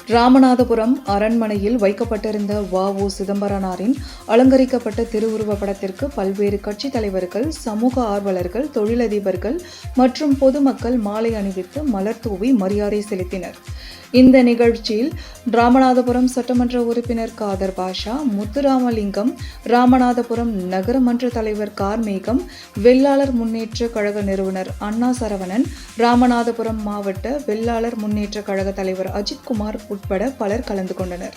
ராமநாதபுரம் அரண்மனையில் வைக்கப்பட்டிருந்த வ.உ. சிதம்பரனாரின் அலங்கரிக்கப்பட்ட திருவுருவப் படத்திற்கு பல்வேறு கட்சித் தலைவர்கள், சமூக ஆர்வலர்கள், தொழிலதிபர்கள் மற்றும் பொதுமக்கள் மாலை அணிவித்து மலர் தூவி மரியாதை செலுத்தினர். இந்த நிகழ்ச்சியில் ராமநாதபுரம் சட்டமன்ற உறுப்பினர் காதர் பாஷா, முத்துராமலிங்கம், ராமநாதபுரம் நகரமன்ற தலைவர் கார்மேகம், வெள்ளாளர் முன்னேற்ற கழக நிறுவனர் அண்ணா சரவணன், ராமநாதபுரம் மாவட்ட வெள்ளாளர் முன்னேற்ற கழக தலைவர் அஜித்குமார் உட்பட பலர் கலந்து கொண்டனர்.